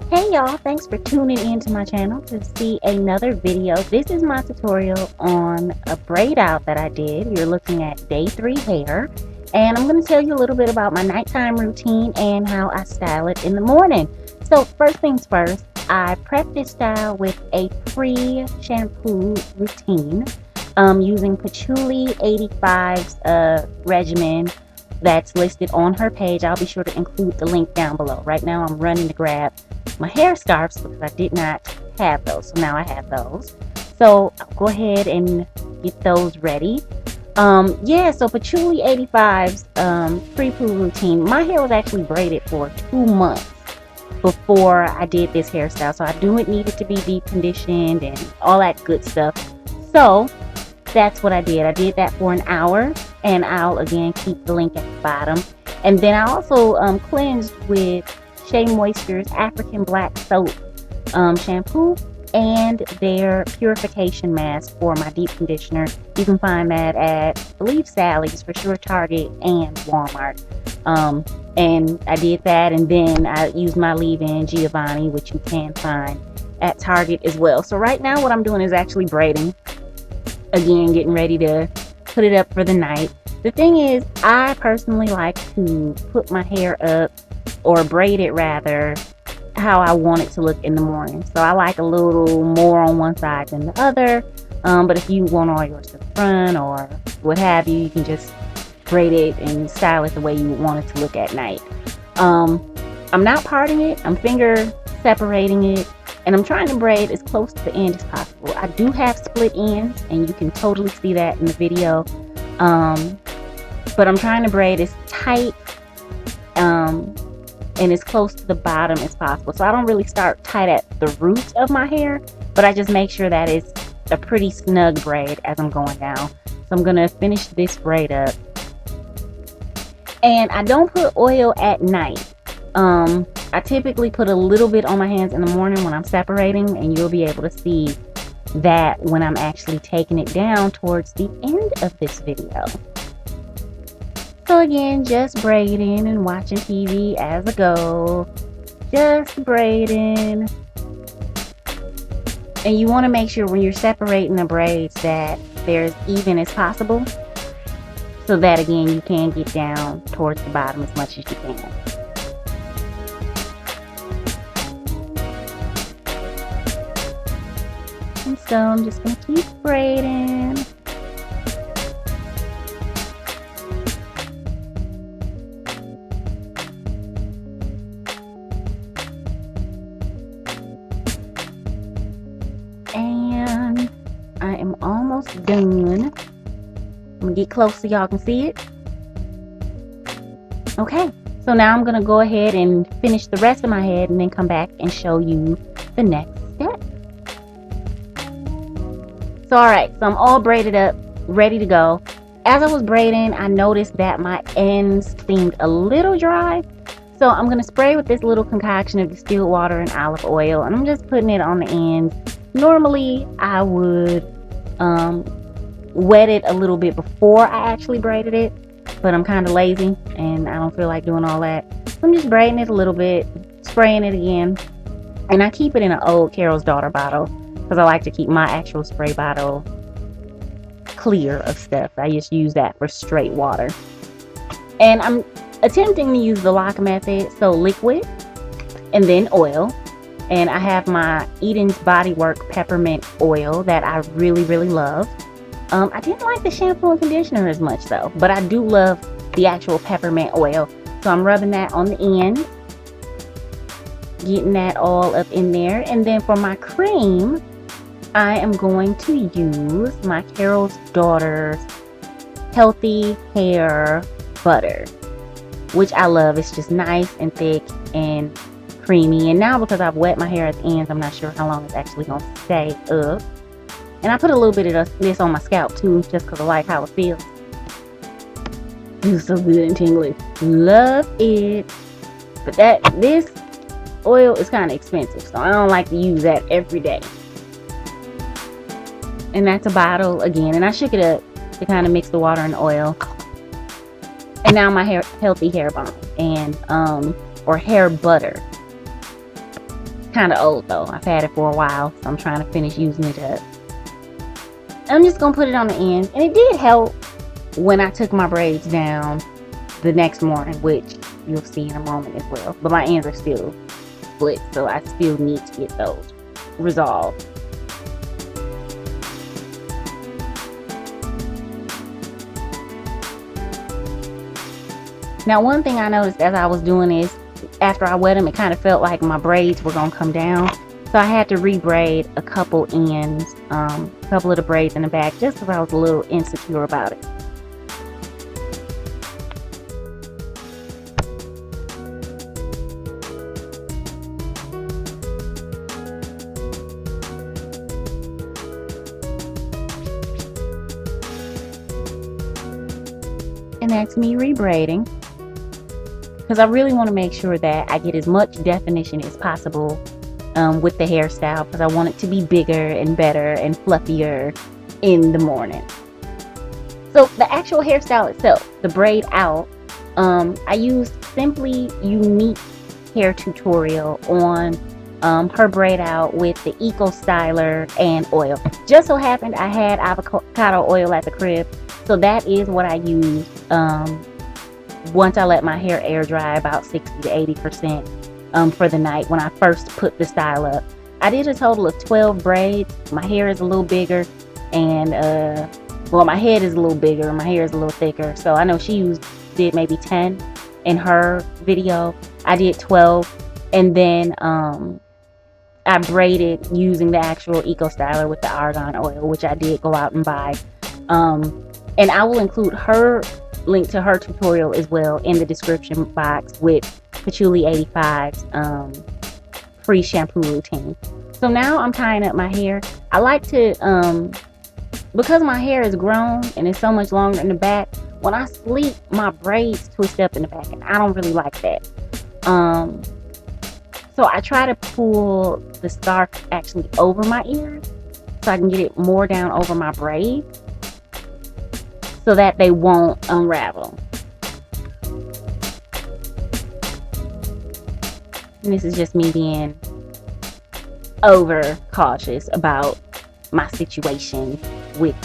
Hey y'all, thanks for tuning in to my channel to see another video. This is my tutorial on a braid out that I did. You're looking at day 3 hair, and I'm going to tell you a little bit about my nighttime routine and how I style it in the morning. So first things first, I prep this style with a pre-shampoo routine using Patchouli 85's regimen that's listed on her page. I'll be sure to include the link down below. Right now I'm running to grab my hair scarves because I did not have those, so now I have those. So I'll go ahead and get those ready. Yeah, so Patchouli 85's pre-poo routine. My hair was actually braided for 2 months before I did this hairstyle, so I do need it to be deep conditioned and all that good stuff. So that's what I did. I did that for an hour, and I'll again keep the link at the bottom. And then I also cleansed with Shea Moisture's African Black Soap shampoo and their purification mask for my deep conditioner. You can find that at, I believe, Sally's, for sure, Target, and Walmart. And I did that, and then I used my leave-in Giovanni, which you can find at Target as well. So right now what I'm doing is actually braiding. Again, getting ready to put it up for the night. The thing is, I personally like to put my hair up, or braid it rather, how I want it to look in the morning. So I like a little more on one side than the other. But if you want all yours to the front or what have you, you can just braid it and style it the way you want it to look at night. I'm not parting it. I'm finger separating it. And I'm trying to braid as close to the end as possible. I do have split ends, and you can totally see that in the video. But I'm trying to braid as tight and as close to the bottom as possible. So I don't really start tight at the roots of my hair, but I just make sure that it's a pretty snug braid as I'm going down. So I'm gonna finish this braid up. And I don't put oil at night. I typically put a little bit on my hands in the morning when I'm separating, and you'll be able to see that when I'm actually taking it down towards the end of this video. So again, just braiding and watching TV as I go. Just braiding. And you want to make sure when you're separating the braids that they're as even as possible, so that again you can get down towards the bottom as much as you can. And so I'm just going to keep braiding. And I am almost done. I'm going to get close so y'all can see it. Okay, so now I'm going to go ahead and finish the rest of my head and then come back and show you the next step. So alright, so I'm all braided up, ready to go. As I was braiding, I noticed that my ends seemed a little dry. So I'm going to spray with this little concoction of distilled water and olive oil, and I'm just putting it on the ends. Normally, I would wet it a little bit before I actually braided it, but I'm kind of lazy and I don't feel like doing all that. So I'm just braiding it a little bit, spraying it again, and I keep it in an old Carol's Daughter bottle, because I like to keep my actual spray bottle clear of stuff. I just use that for straight water. And I'm attempting to use the lock method, so liquid and then oil. And I have my Eden's Body Work peppermint oil that I really, really love. I didn't like the shampoo and conditioner as much though, but I do love the actual peppermint oil. So I'm rubbing that on the end, getting that all up in there. And then for my cream, I am going to use my Carol's Daughter's Healthy Hair Butter, which I love. It's just nice and thick and creamy. And now because I've wet my hair at the ends, I'm not sure how long it's actually going to stay up. And I put a little bit of this on my scalp too, just because I like how it feels. It's so good and tingly. Love it. But this oil is kind of expensive, so I don't like to use that every day. And that's a bottle again, and I shook it up to kind of mix the water and the oil. And now my healthy hair balm and or hair butter. kind of old though. I've had it for a while, so I'm trying to finish using it up. I'm just gonna put it on the ends, and it did help when I took my braids down the next morning, which you'll see in a moment as well. But my ends are still split, so I still need to get those resolved. Now, one thing I noticed as I was doing this, after I wet them, it kind of felt like my braids were gonna come down. So I had to rebraid a couple ends, a couple of the braids in the back, just because I was a little insecure about it. And that's me rebraiding, because I really want to make sure that I get as much definition as possible with the hairstyle, because I want it to be bigger and better and fluffier in the morning. So the actual hairstyle itself, the braid out, I used SimplyYounique hair tutorial on her braid out with the eco styler and oil. Just so happened I had avocado oil at the crib, so that is what I used once I let my hair air dry about 60 to 80% for the night when I first put the style up. I did a total of 12 braids. My hair is a little bigger, and well, my head is a little bigger, my hair is a little thicker, so I know she did maybe 10 in her video. I did 12, and then I braided using the actual eco styler with the argan oil, which I did go out and buy. And I will include her link to her tutorial as well in the description box with Patchouli 85's pre-shampoo routine. So now I'm tying up my hair. I like to, because my hair is grown and it's so much longer in the back, when I sleep, my braids twist up in the back, and I don't really like that. So I try to pull the scarf actually over my ears so I can get it more down over my braids so that they won't unravel. And this is just me being over cautious about my situation with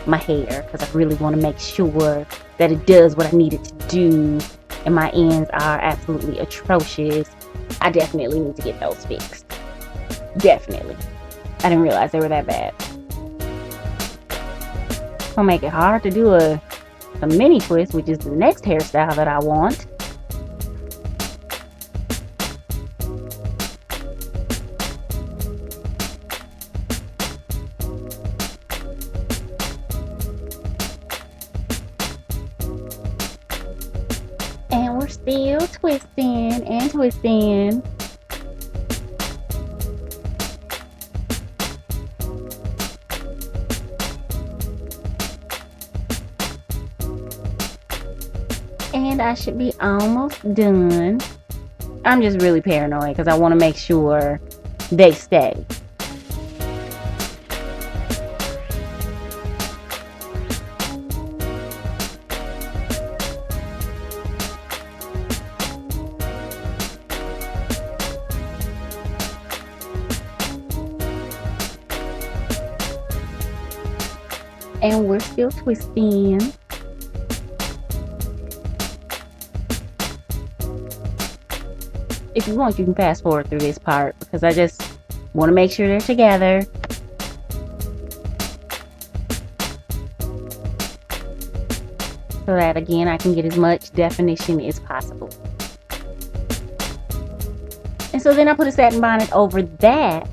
my hair, because I really want to make sure that it does what I need it to do, and my ends are absolutely atrocious. I definitely need to get those fixed. Definitely. I didn't realize they were that bad. It's gonna make it hard to do a mini twist, which is the next hairstyle that I want. And we're still twisting and twisting. And I should be almost done. I'm just really paranoid because I want to make sure they stay. And we're still twisting. If you want, you can fast forward through this part because I just want to make sure they're together. So that, again, I can get as much definition as possible. And so then I put a satin bonnet over that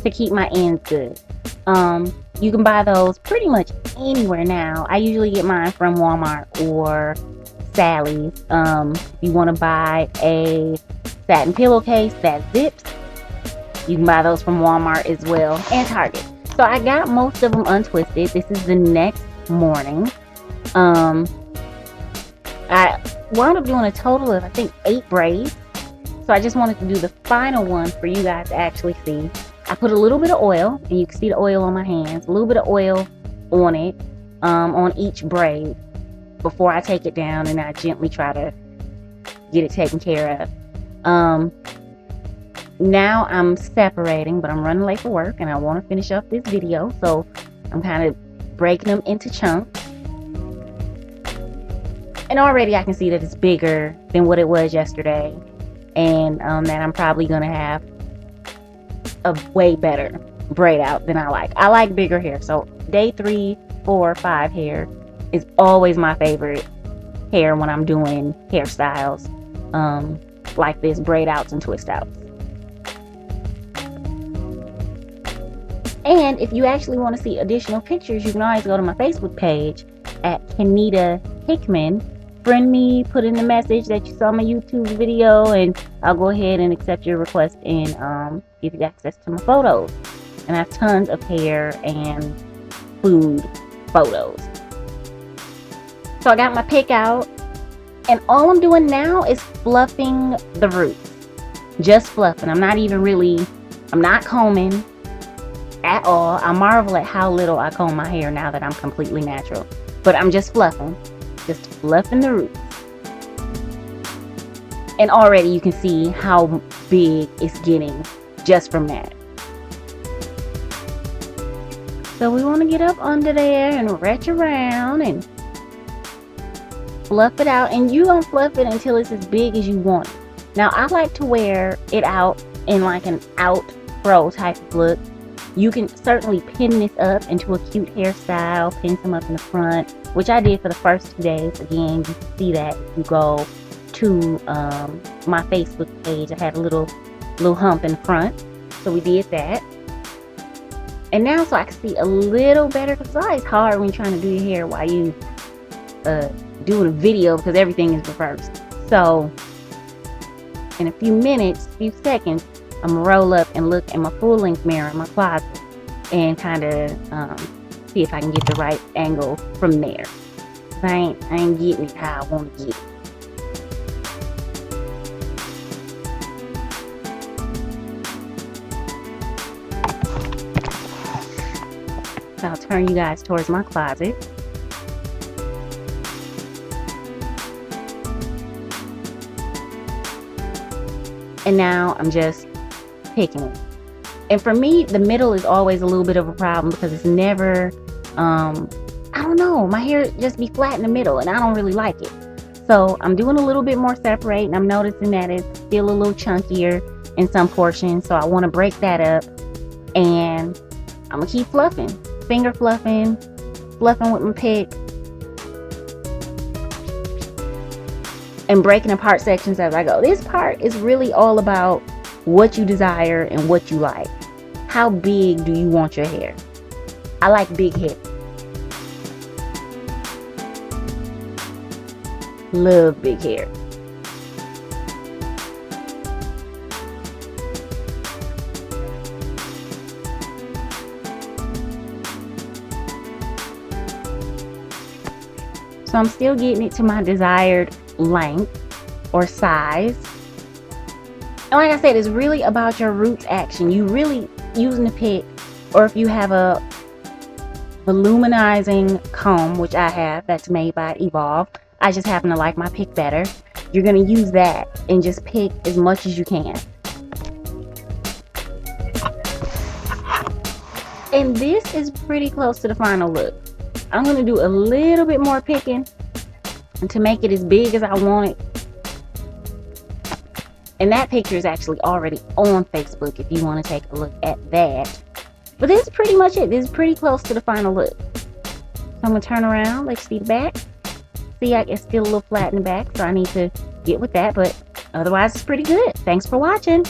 to keep my ends good. You can buy those pretty much anywhere now. I usually get mine from Walmart or Sally's. If you want to buy a satin pillowcase that zips, you can buy those from Walmart as well, and Target. So I got most of them untwisted. This is the next morning. I wound up doing a total of, I think, 8 braids. So I just wanted to do the final one for you guys to actually see. I put a little bit of oil, and you can see the oil on my hands, a little bit of oil on it, on each braid before I take it down, and I gently try to get it taken care of. now I'm separating, but I'm running late for work and I want to finish up this video, so I'm kind of breaking them into chunks. And already I can see that it's bigger than what it was yesterday, and that I'm probably gonna have a way better braid out than I like. I like bigger hair, so day 3, 4, 5 hair is always my favorite hair when I'm doing hairstyles like this, braid outs and twist outs. And if you actually want to see additional pictures, you can always go to my Facebook page at Kennita Hickman. Friend me, put in the message that you saw my YouTube video, and I'll go ahead and accept your request and give you access to my photos. And I have tons of hair and food photos. So I got my pick out, and all I'm doing now is fluffing the roots. Just fluffing. I'm not combing at all. I marvel at how little I comb my hair now that I'm completely natural. But I'm just fluffing the roots. And already you can see how big it's getting just from that. So we want to get up under there and retch around and fluff it out. And you don't fluff it until it's as big as you want it. Now I like to wear it out in like an out fro type of look. You can certainly pin this up into a cute hairstyle, pin some up in the front, which I did for the first 2 days. Again, you can see that if you go to my Facebook page. I had a little hump in front, so we did that. And now, so I can see a little better, because it's always hard when you're trying to do your hair while you doing a video, because everything is reversed. So in a few seconds, I'm gonna roll up and look in my full-length mirror in my closet and kind of see if I can get the right angle from there. I ain't getting it how I want to get it. So I'll turn you guys towards my closet. And now I'm just picking it. And for me, the middle is always a little bit of a problem, because it's never, I don't know, my hair just be flat in the middle and I don't really like it. So I'm doing a little bit more separating. I'm noticing that it's still a little chunkier in some portions. So I want to break that up, and I'm gonna keep fluffing, finger fluffing with my pick, and breaking apart sections as I go. This part is really all about what you desire and what you like. How big do you want your hair? I like big hair. Love big hair. So I'm still getting it to my desired length or size. And like I said, it's really about your roots action. You really using the pick, or if you have a voluminizing comb, which I have, that's made by Evolve. I just happen to like my pick better. You're gonna use that and just pick as much as you can. And this is pretty close to the final look. I'm gonna do a little bit more picking to make it as big as I want it. And that picture is actually already on Facebook if you want to take a look at that. But this is pretty much it. This is pretty close to the final look. So I'm going to turn around. Let's see the back. See, it's still a little flat in the back, so I need to get with that. But otherwise, it's pretty good. Thanks for watching.